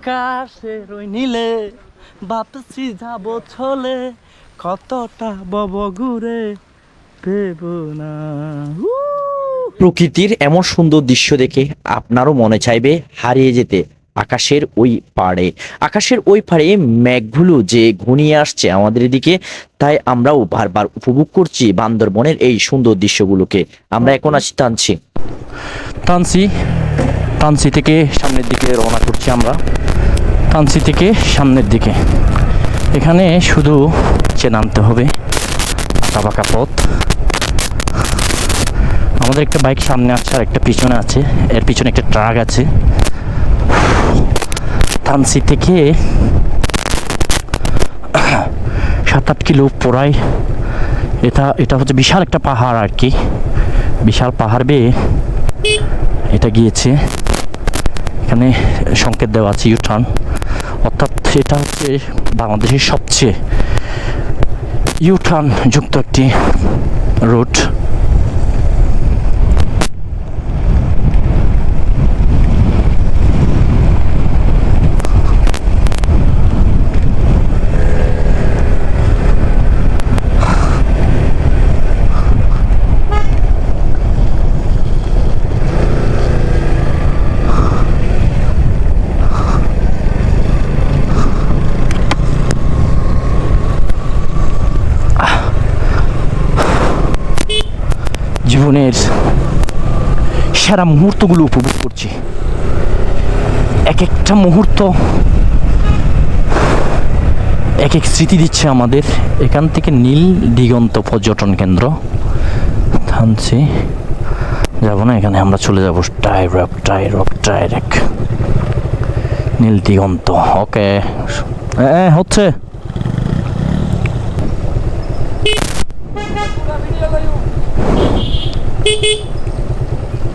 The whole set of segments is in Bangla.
আকাশের ওই নীলে ভাবছি যাব চলে, কতটা বব ঘুরে দেব না। প্রকৃতির এমন সুন্দর দৃশ্য দেখে আপনারও মনে চাইবে হারিয়ে যেতে আকাশের ওই পাড়ে। আকাশের ওই পাড়ে মেঘগুলো যে ঘনিয়ে আসছে আমাদের দিকে, তাই আমরাও বারবার উপভোগ করছি বান্দরবনের এই সুন্দর দৃশ্যগুলোকে। আমরা এখন আছি তানসি থেকে সামনের দিকে রওনা করছি আমরা। তানসি থেকে সামনের দিকে, এখানে শুধু নামতে হবে, আঁকাবাঁকা পথ। আমাদের একটা বাইক সামনে আছে আর একটা পিছনে আছে, এর পিছনে একটা ট্রাক আছে। তানসি থেকে 7-8 কিলো পড়ায় এটা হচ্ছে বিশাল একটা পাহাড় আর কি। বিশাল পাহাড় বেয়ে এটা গিয়েছে। এখানে সংকেত দেওয়া আছে ইউটার্ন, অর্থাৎ এটা হচ্ছে বাংলাদেশের সবচেয়ে ইউটার্ন যুক্ত একটি রুট। জীবনের সেরা মুহূর্তগুলো উপভোগ করছি। এক একটা মুহূর্ত এক এক স্মৃতি দিচ্ছে আমাদের। এখান থেকে নীল দিগন্ত পর্যটন কেন্দ্র। থানছি যাবো না, এখানে আমরা চলে যাবো ডাইরেক্ট নীল দিগন্ত। ওকে, হচ্ছে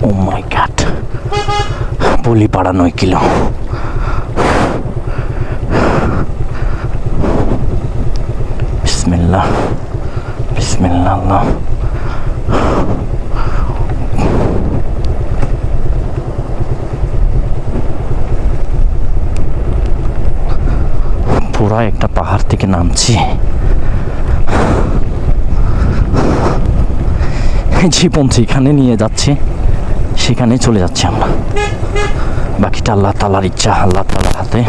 ও মাই গড, বলিপাড়া 9 কিলো। বিসমিল্লাহ আল্লাহ। পুরা একটা পাহাড় থেকে নামছি। জীবন যেখানে নিয়ে যাচ্ছে সেখানে চলে যাচ্ছি আমরা। বাকিটা আল্লাহ তাআলার ইচ্ছা, আল্লাহ তাআলার হাতে।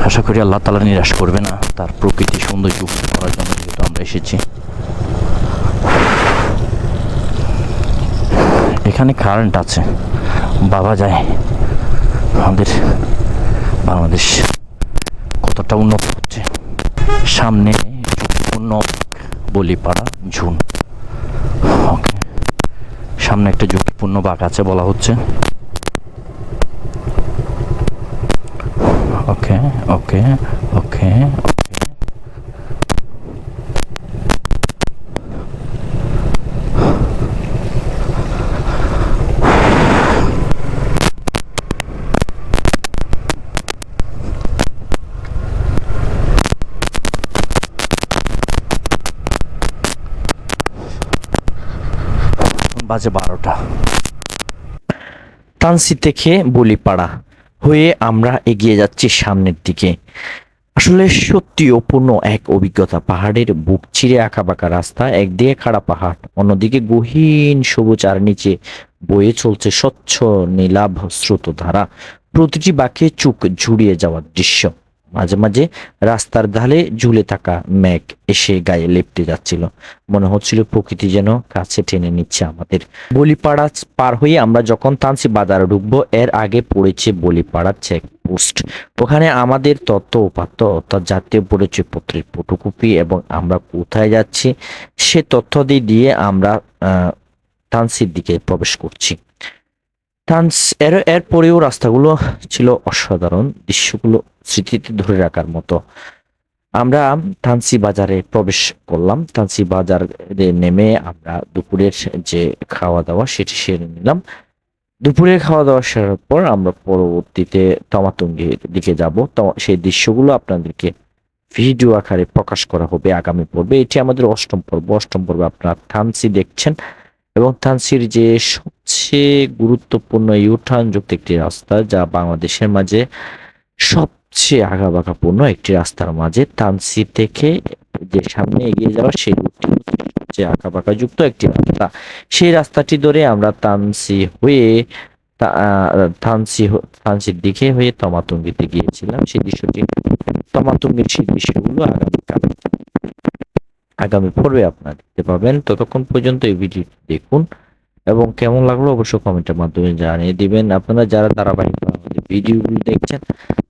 আশা করি আল্লাহ তাআলা নিরাশ করবে না, তার প্রকৃতি সৌন্দর্য উপভোগ করার জন্য যেহেতু আমরা এসেছি। এখানে কারেন্ট আছে, বাবা যায় আমাদের বাংলাদেশ কতটা উন্নত হচ্ছে। সামনে ঝুঁকিপূর্ণ বলিপাড়া ঝুন। ওকে, সামনে একটা ঝুঁকিপূর্ণ বাঁক আছে বলা হচ্ছে। ওকে ওকে ওকে বাজে 12টা। তানসি থেকে বলিপাড়া হয়ে আমরা এগিয়ে যাচ্ছি সামনের দিকে। আসলে সত্যি অপূর্ণ এক অভিজ্ঞতা। পাহাড়ের বুক চিরে আঁকাবাঁকা রাস্তা, একদিকে খাড়া পাহাড়, অন্যদিকে গহীন সবুজ, আর নিচে বয়ে চলছে স্বচ্ছ নীলাভ স্রোতধারা। প্রতিটি বাঁকে চোখ জুড়িয়ে যাওয়ার দৃশ্য। মাঝে মাঝে রাস্তার ধারে ঝুলে থাকা মেঘ এসে গায়ে লেপ্টে যাচ্ছিল। মনে হচ্ছিল প্রকৃতি যেন কাছে টেনে নিচ্ছে আমাদের। বলিপাড়া পার হয়ে আমরা যখন তানসি বাজারে ঢুকবো, এর আগে পড়েছে বলিপাড়া চেকপোস্ট। ওখানে আমাদের তথ্য উপাত্ত অর্থাৎ জাতীয় পরিচয়পত্রের ফটোকপি এবং আমরা কোথায় যাচ্ছি সে তথ্য দিয়ে আমরা তানসির দিকে প্রবেশ করছি। এরপরেও রাস্তাগুলো ছিল অসাধারণ, দৃশ্যগুলো স্মৃতিতে ধরে রাখার মতো। আমরা তানসি বাজারে প্রবেশ করলাম। তানসি বাজারে নেমে আমরা দুপুরের যে খাওয়া দাওয়া সেটি সেরে নিলাম। দুপুরের খাওয়া দাওয়া সেরার পর আমরা পরবর্তীতে তমাতঙ্গির দিকে যাব। তো সেই দৃশ্যগুলো আপনাদেরকে ভিডিও আকারে প্রকাশ করা হবে আগামী পর্বে। এটি আমাদের অষ্টম পর্ব। অষ্টম পর্বে আপনারা থানসি দেখছেন এবং থানসির যে সবচেয়ে গুরুত্বপূর্ণ ইউটার্ন যুক্ত একটি রাস্তা, যা বাংলাদেশের মাঝে সবচেয়ে আঁকাবাঁকাপূর্ণ একটি রাস্তার মাঝে তানসি থেকে যে সামনে এগিয়ে যাওয়া সেই রুটটি হচ্ছে সবচেয়ে আঁকাবাঁকা যুক্ত একটি রাস্তা। সেই রাস্তাটি ধরে আমরা তানসি হয়ে থানসির দিকে হয়ে তমাতঙ্গিতে গিয়েছিলাম। সেই দৃশ্যটি, তমাতঙ্গির সেই দৃশ্যগুলো আগামী পর্বে আপনারা দেখতে পাবেন। ততক্ষণ পর্যন্ত এই ভিডিওটি দেখুন এবং কেমন লাগলো অবশ্যই কমেন্টের মাধ্যমে জানিয়ে দিবেন। আপনারা যারা ধারাবাহিক আমাদের ভিডিওগুলো দেখছেন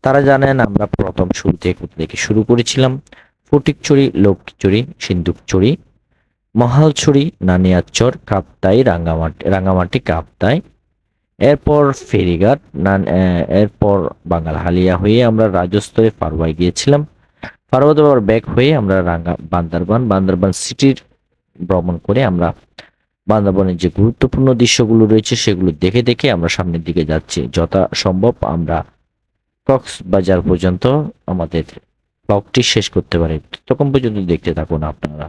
তারা জানেন আমরা প্রথম শুরু থেকে শুরু করেছিলাম ফটিকছড়ি, লক্ষ্মীছড়ি, সিন্দুকছড়ি, মহালছড়ি, নানিয়ারচর, কাপ্তাই, রাঙ্গামাটি কাপ্তাই, এরপর ফেরিঘাট, এরপর বাঙালহালিয়া হয়ে আমরা রাজস্তরে ফারুয়ায় গিয়েছিলাম। ফারুয়া আবার ব্যাক হয়ে আমরা বান্দরবান সিটির ভ্রমণ করে আমরা বান্দরবানের যে গুরুত্বপূর্ণ দৃশ্যগুলো রয়েছে সেগুলো দেখে দেখে আমরা সামনের দিকে যাচ্ছি। যথা সম্ভব আমরা কক্সবাজার পর্যন্ত আমাদের ব্লগটি শেষ করতে পারি। তখন পর্যন্ত দেখতে থাকুন আপনারা।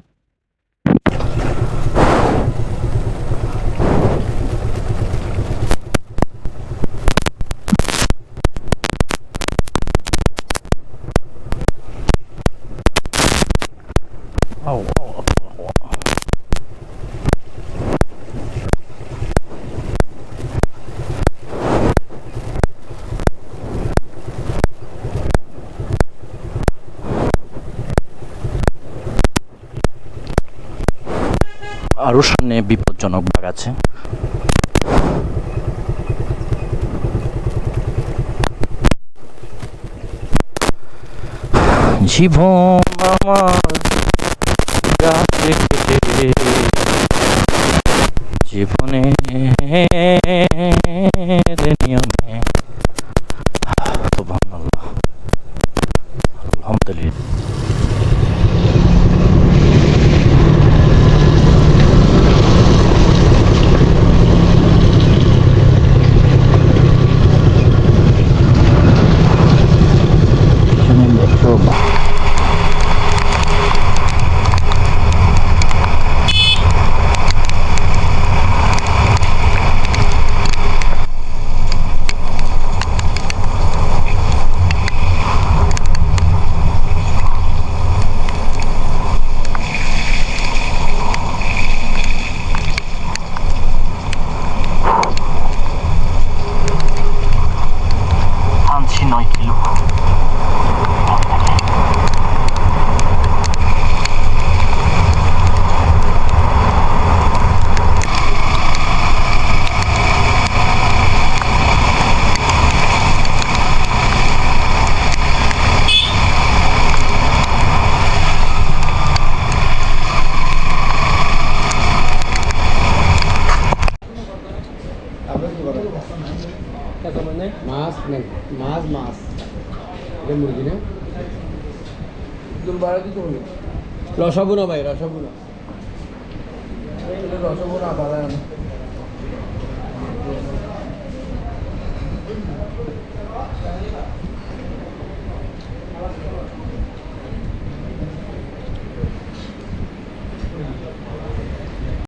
আরো সামনে বিপজ্জনক বাঘ আছে। জীবন আমার গাছে কেটে জীবনে নিয়মে সুবহানাল্লাহ, আলহামদুলিল্লাহ। আনছি 9 কিলো। মাছ নেই, মাছ এটা মুরগি না, রসাবো না ভাই, রসাবো না, রসাবো না।